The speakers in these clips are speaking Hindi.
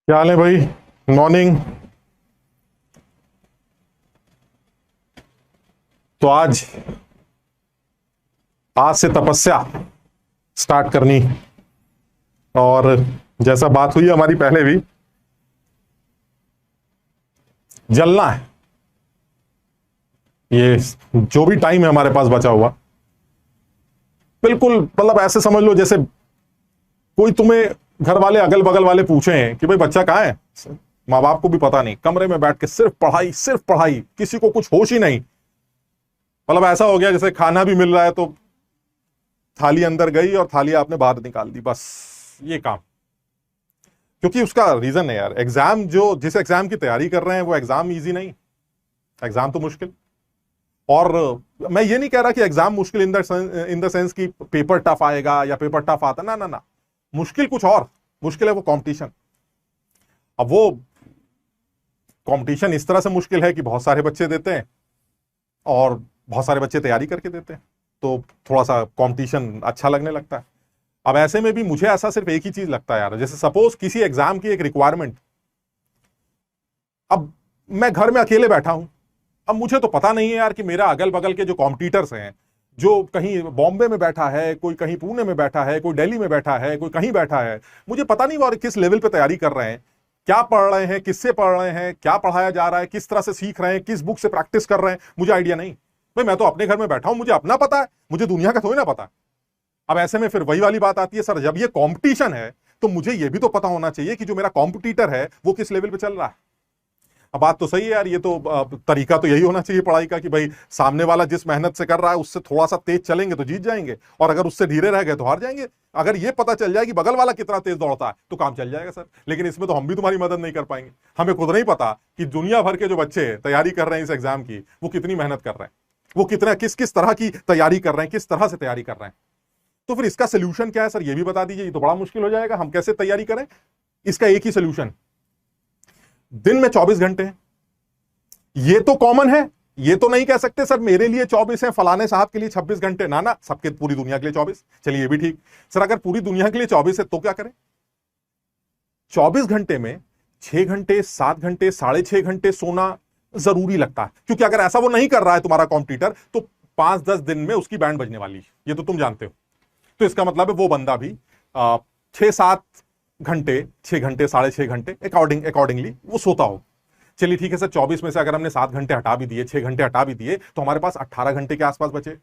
क्या हाल है भाई। मॉर्निंग। तो आज आज से तपस्या स्टार्ट करनी। और जैसा बात हुई हमारी पहले भी, जलना है। ये जो भी टाइम है हमारे पास बचा हुआ, बिल्कुल मतलब ऐसे समझ लो जैसे कोई तुम्हें घर वाले अगल बगल वाले पूछे हैं कि भाई बच्चा कहाँ है। माँ बाप को भी पता नहीं, कमरे में बैठ के सिर्फ पढ़ाई, किसी को कुछ होश ही नहीं। मतलब ऐसा हो गया जैसे खाना भी मिल रहा है तो थाली अंदर गई और थाली आपने बाहर निकाल दी, बस ये काम। क्योंकि उसका रीजन है यार, एग्जाम जो जिस एग्जाम की तैयारी कर रहे हैं वो एग्जाम इजी नहीं, एग्जाम तो मुश्किल। और मैं ये नहीं कह रहा कि एग्जाम मुश्किल इन द सेंस कि पेपर टफ आएगा या पेपर टफ आता, ना ना ना। मुश्किल कुछ और, मुश्किल है वो कंपटीशन। अब वो कंपटीशन इस तरह से मुश्किल है कि बहुत सारे बच्चे देते हैं और बहुत सारे बच्चे तैयारी करके देते हैं, तो थोड़ा सा कंपटीशन अच्छा लगने लगता है। अब ऐसे में भी मुझे ऐसा सिर्फ एक ही चीज लगता है यार, जैसे सपोज किसी एग्जाम की एक रिक्वायरमेंट, अब मैं घर में अकेले बैठा हूं। अब मुझे तो पता नहीं है यार कि मेरा अगल बगल के जो कॉम्पिटिटर्स हैं, जो कहीं बॉम्बे में बैठा है, कोई कहीं पुणे में बैठा है, कोई दिल्ली में बैठा है, कोई कहीं बैठा है, मुझे पता नहीं वो और किस लेवल पे तैयारी कर रहे हैं, क्या पढ़ रहे हैं, किससे पढ़ रहे हैं, क्या पढ़ाया जा रहा है, किस तरह से सीख रहे हैं, किस बुक से प्रैक्टिस कर रहे हैं, मुझे आइडिया नहीं। भाई मैं तो अपने घर में बैठा हूं, मुझे अपना पता है, मुझे दुनिया का थोड़ी ना पता। अब ऐसे में फिर वही वाली बात आती है, सर जब ये कंपटीशन है तो मुझे ये भी तो पता होना चाहिए कि जो मेरा कॉम्पिटिटर है वो किस लेवल पे चल रहा है। अब बात तो सही है यार, ये तो तरीका तो यही होना चाहिए पढ़ाई का कि भाई सामने वाला जिस मेहनत से कर रहा है उससे थोड़ा सा तेज चलेंगे तो जीत जाएंगे, और अगर उससे धीरे रह गए तो हार जाएंगे। अगर ये पता चल जाए कि बगल वाला कितना तेज दौड़ता है तो काम चल जाएगा सर। लेकिन इसमें तो हम भी तुम्हारी मदद नहीं कर पाएंगे। हमें खुद नहीं पता कि दुनिया भर के जो बच्चे तैयारी कर रहे हैं इस एग्जाम की, वो कितनी मेहनत कर रहे हैं, वो कितना किस किस तरह की तैयारी कर रहे हैं, किस तरह से तैयारी कर रहे हैं। तो फिर इसका सोल्यूशन क्या है सर, ये भी बता दीजिए। ये तो बड़ा मुश्किल हो जाएगा, हम कैसे तैयारी करें। इसका एक ही सोल्यूशन, दिन में 24 घंटे हैं। ये तो कॉमन है, ये तो नहीं कह सकते सर मेरे लिए 24 है, फलाने साहब के लिए 26 घंटे, ना ना, सबके पूरी दुनिया के लिए 24। चलिए ये भी ठीक। सर अगर पूरी दुनिया के लिए 24 है तो क्या करें। 24 घंटे में 6 घंटे, 7 घंटे, 6.5 घंटे सोना जरूरी लगता है, क्योंकि अगर ऐसा वो नहीं कर रहा है तुम्हारा कॉम्पिटिटर तो 5-10 दिन में उसकी बैंड बजने वाली है, ये तो तुम जानते हो। तो इसका मतलब है वो बंदा भी 6-7 घंटे, 6 घंटे, 6.5 घंटे अकॉर्डिंगली वो सोता हो। चलिए ठीक है सर, 24 में से अगर हमने 7 घंटे हटा भी दिए, 6 घंटे हटा भी दिए, तो हमारे पास 18 घंटे के आसपास बचे।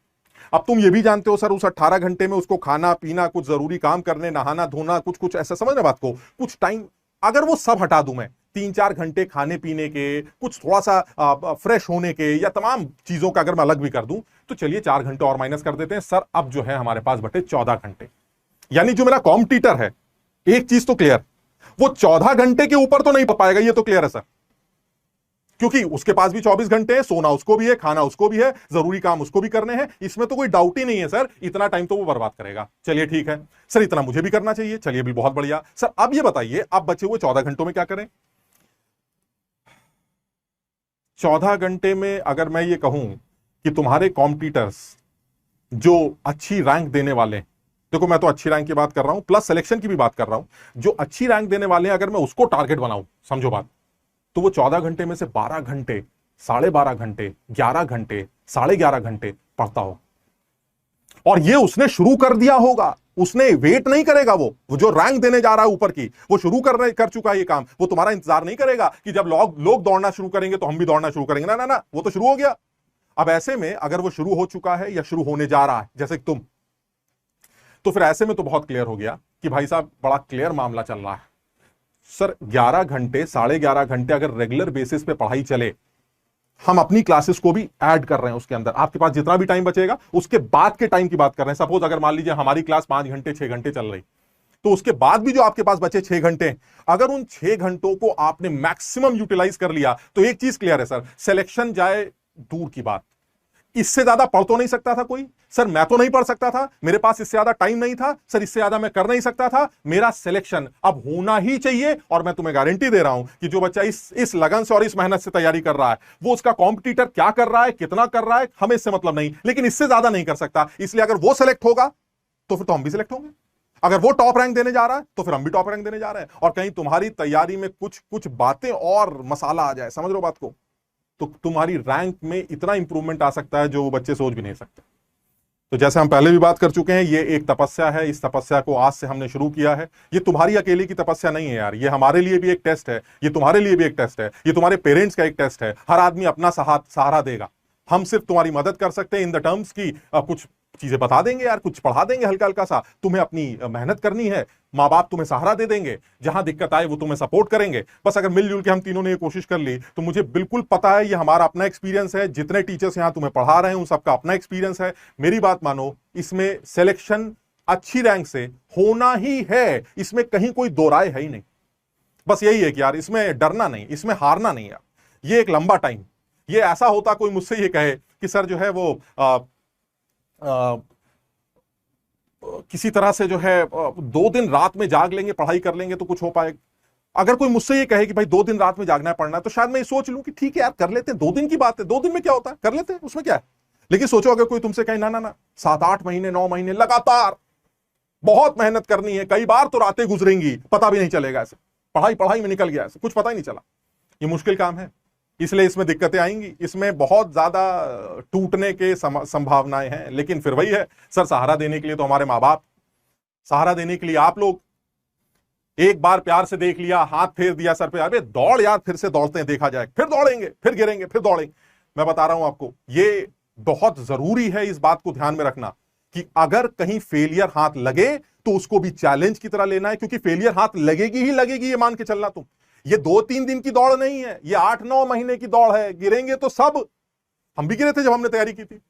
अब तुम ये भी जानते हो सर उस 18 घंटे में उसको खाना पीना, कुछ जरूरी काम करने, नहाना धोना, कुछ कुछ ऐसा, समझना बात को, कुछ टाइम अगर वो सब हटा दूं मैं, 3-4 घंटे खाने पीने के, कुछ थोड़ा सा फ्रेश होने के, या तमाम चीजों का अगर मैं अलग भी कर दूं, तो चलिए 4 घंटे और माइनस कर देते हैं सर। अब जो है हमारे पास बटे 14 घंटे। यानी जो मेरा कॉम्पिटिटर है, एक चीज तो क्लियर, वो 14 घंटे के ऊपर तो नहीं पा पाएगा, ये तो क्लियर है सर। क्योंकि उसके पास भी 24 घंटे है, सोना उसको भी है, खाना उसको भी है, जरूरी काम उसको भी करने हैं, इसमें तो कोई डाउट ही नहीं है सर, इतना टाइम तो वो बर्बाद करेगा। चलिए ठीक है सर, इतना मुझे भी करना चाहिए, चलिए भी बहुत बढ़िया सर। अब ये बताइए, अब बचे हुए 14 घंटों में क्या करें। 14 घंटे में अगर मैं ये कहूं कि तुम्हारे कॉम्पिटिटर्स जो अच्छी रैंक देने वाले, देखो मैं तो अच्छी रैंक की बात कर रहा हूं, प्लस सिलेक्शन की भी बात कर रहा हूं, जो अच्छी रैंक देने वाले हैं, अगर मैं उसको टारगेट बनाऊं, समझो बात, तो वो 14 घंटे में से 12 घंटे, 12.5 घंटे, 11 घंटे, 11.5 घंटे पढ़ता हो। और ये उसने शुरू कर दिया होगा, उसने वेट नहीं करेगा, वो जो रैंक देने जा रहा है ऊपर की, वो शुरू कर चुका है ये काम। वो तुम्हारा इंतजार नहीं करेगा कि जब लोग दौड़ना शुरू करेंगे तो हम भी दौड़ना शुरू करेंगे, ना ना ना, वो तो शुरू हो गया। अब ऐसे में अगर वो शुरू हो चुका है या शुरू होने जा रहा है जैसे तुम, तो फिर ऐसे में तो बहुत क्लियर हो गया कि भाई साहब बड़ा क्लियर मामला चल रहा है सर। 11 घंटे, 11.5 घंटे अगर रेगुलर बेसिस पे पढ़ाई चले, हम अपनी क्लासेस को भी ऐड कर रहे हैं उसके अंदर, आपके पास जितना भी टाइम बचेगा उसके बाद के टाइम की बात कर रहे हैं। सपोज अगर मान लीजिए हमारी क्लास 5 घंटे, 6 घंटे चल रही, तो उसके बाद भी जो आपके पास बचे 6 घंटे, अगर उन 6 घंटों को आपने मैक्सिमम यूटिलाइज कर लिया, तो एक चीज क्लियर है सर, सिलेक्शन जाए दूर की बात, इससे ज्यादा पढ़ तो नहीं सकता था कोई सर। मैं तो नहीं पढ़ सकता था, मेरे पास इससे ज्यादा टाइम नहीं था सर, इससे ज्यादा मैं कर नहीं सकता था। मेरा सिलेक्शन अब होना ही चाहिए, और मैं तुम्हें गारंटी दे रहा हूं कि जो बच्चा इस लगन से और इस मेहनत से तैयारी कर रहा है, वो उसका कॉम्पिटिटर क्या कर रहा है, कितना कर रहा है, हमें इससे मतलब नहीं, लेकिन इससे ज्यादा नहीं कर सकता। इसलिए अगर वो सिलेक्ट होगा तो फिर तो हम भी सिलेक्ट होंगे। अगर वो टॉप रैंक देने जा रहा है तो फिर हम भी टॉप रैंक देने जा रहे हैं, और कहीं तुम्हारी तैयारी में कुछ कुछ बातें और मसाला आ जाए, समझ रहे हो बात को, तो तुम्हारी रैंक में इतना इंप्रूवमेंट आ सकता है जो वो बच्चे सोच भी नहीं सकते। तो जैसे हम पहले भी बात कर चुके हैं, ये एक तपस्या है, इस तपस्या को आज से हमने शुरू किया है। ये तुम्हारी अकेले की तपस्या नहीं है यार, ये हमारे लिए भी एक टेस्ट है, ये तुम्हारे लिए भी एक टेस्ट है, ये तुम्हारे पेरेंट्स का एक टेस्ट है। हर आदमी अपना सहारा देगा, हम सिर्फ तुम्हारी मदद कर सकते हैं इन द टर्म्स की कुछ चीजें बता देंगे यार, कुछ पढ़ा देंगे हल्का हल्का सा, तुम्हें अपनी मेहनत करनी है, माँ बाप तुम्हें सहारा दे देंगे, जहां दिक्कत आए वो तुम्हें सपोर्ट करेंगे। बस अगर मिलजुल के हम तीनों ने ये कोशिश कर ली तो मुझे बिल्कुल पता है, ये हमारा अपना एक्सपीरियंस है, जितने टीचर्स यहां तुम्हें पढ़ा रहे हैं उन सबका अपना एक्सपीरियंस है। मेरी बात मानो, इसमें सिलेक्शन अच्छी रैंक से होना ही है, इसमें कहीं कोई दो राय है ही नहीं। बस यही है कि यार इसमें डरना नहीं, इसमें हारना नहीं यार, ये एक लंबा टाइम। ये ऐसा होता कोई मुझसे ये कहे कि सर जो है वो किसी तरह से जो है 2 दिन रात में जाग लेंगे, पढ़ाई कर लेंगे तो कुछ हो पाएगा। अगर कोई मुझसे ये कहे कि भाई 2 दिन रात में जागना है, पढ़ना है, तो शायद मैं ये सोच लूं कि ठीक है यार कर लेते हैं, 2 दिन की बात है, 2 दिन में क्या होता है, कर लेते हैं, उसमें क्या है। लेकिन सोचो अगर कोई तुमसे कहे ना ना ना 7-8 महीने 9 महीने लगातार बहुत मेहनत करनी है, कई बार तो रातें गुजरेंगी, पता भी नहीं चलेगा, ऐसे पढ़ाई में निकल गया, ऐसे कुछ पता ही नहीं चला, ये मुश्किल काम है। इसलिए इसमें दिक्कतें आएंगी, इसमें बहुत ज्यादा टूटने के संभावनाएं हैं। लेकिन फिर वही है, सर सहारा देने के लिए तो हमारे माँ बाप, सहारा देने के लिए आप लोग, एक बार प्यार से देख लिया, हाथ फेर दिया सर पे, अरे दौड़ यार, फिर से दौड़ते हैं, देखा जाए, फिर दौड़ेंगे, फिर गिरेंगे, फिर दौड़ेंगे। मैं बता रहा हूं आपको, ये बहुत जरूरी है इस बात को ध्यान में रखना कि अगर कहीं फेलियर हाथ लगे तो उसको भी चैलेंज की तरह लेना है, क्योंकि फेलियर हाथ लगेगी ही लगेगी, ये मान के चलना तुम। ये 2-3 दिन की दौड़ नहीं है, ये 8-9 महीने की दौड़ है। गिरेंगे तो सब, हम भी गिरे थे जब हमने तैयारी की थी,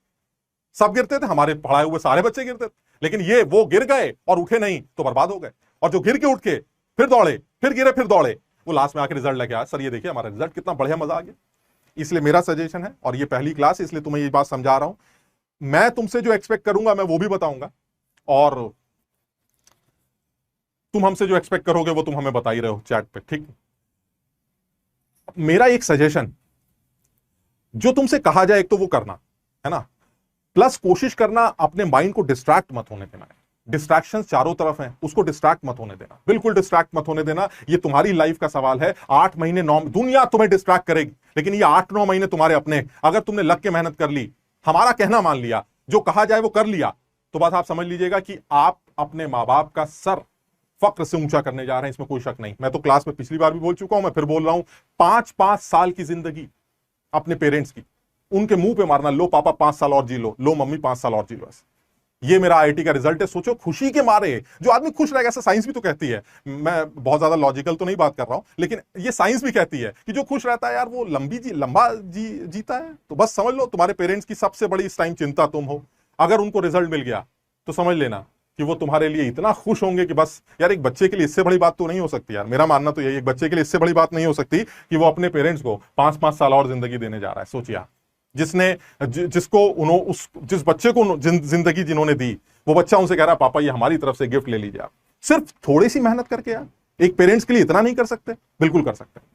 सब गिरते थे, हमारे पढ़ाए हुए सारे बच्चे गिरते थे। लेकिन ये वो गिर गए और उठे नहीं तो बर्बाद हो गए, और जो गिर के उठ के फिर दौड़े, फिर गिरे, फिर दौड़े, वो लास्ट में आके रिजल्ट लेके आया, सर ये देखिए हमारा रिजल्ट कितना बढ़िया, मजा आ गया। इसलिए मेरा सजेशन है, और ये पहली क्लास है इसलिए तुम्हें ये बात समझा रहा हूं, मैं तुमसे जो एक्सपेक्ट करूंगा मैं वो भी बताऊंगा, और तुम हमसे जो एक्सपेक्ट करोगे वो तुम हमें बता ही रहे हो चैट पे, ठीक। मेरा एक सजेशन, जो तुमसे कहा जाए एक तो वो करना है ना, प्लस कोशिश करना अपने माइंड को डिस्ट्रैक्ट मत होने देना है। डिस्ट्रैक्शंस चारों तरफ हैं, उसको डिस्ट्रैक्ट मत होने देना, बिल्कुल डिस्ट्रैक्ट मत होने देना। ये तुम्हारी लाइफ का सवाल है। 8 महीने 9, दुनिया तुम्हें डिस्ट्रैक्ट करेगी, लेकिन ये 8-9 महीने तुम्हारे अपने। अगर तुमने लग के मेहनत कर ली, हमारा कहना मान लिया, जो कहा जाए वो कर लिया, तो बात आप समझ लीजिएगा कि आप अपने मां बाप का सर फक्र से ऊंचा करने जा रहे हैं, इसमें कोई शक नहीं। मैं तो क्लास में पिछली बार भी बोल चुका हूं, मैं फिर बोल रहा हूं, 5-5 साल की जिंदगी अपने पेरेंट्स की उनके मुंह पे मारना, लो पापा 5 साल और जी लो, लो मम्मी 5 साल और जी लो, ऐसे। ये मेरा आईआईटी का रिजल्ट है। सोचो खुशी के मारे, जो आदमी खुश रहेगा, ऐसा साइंस भी तो कहती है, मैं बहुत ज्यादा लॉजिकल तो नहीं बात कर रहा हूं, लेकिन ये साइंस भी कहती है कि जो खुश रहता है यार वो लंबा जीता है। तो बस समझ लो, तुम्हारे पेरेंट्स की सबसे बड़ी इस टाइम चिंता तुम हो। अगर उनको रिजल्ट मिल गया तो समझ लेना कि वो तुम्हारे लिए इतना खुश होंगे कि बस यार, एक बच्चे के लिए इससे बड़ी बात तो नहीं हो सकती यार। मेरा मानना तो यही, एक बच्चे के लिए इससे बड़ी बात नहीं हो सकती कि वो अपने पेरेंट्स को 5-5 साल और जिंदगी देने जा रहा है। सोचिए, जिस बच्चे को जिंदगी जिन्होंने दी, वो बच्चा उनसे कह रहा है पापा ये हमारी तरफ से गिफ्ट ले लीजिए आप। सिर्फ थोड़ी सी मेहनत करके यार, एक पेरेंट्स के लिए इतना नहीं कर सकते? बिल्कुल कर सकते हैं।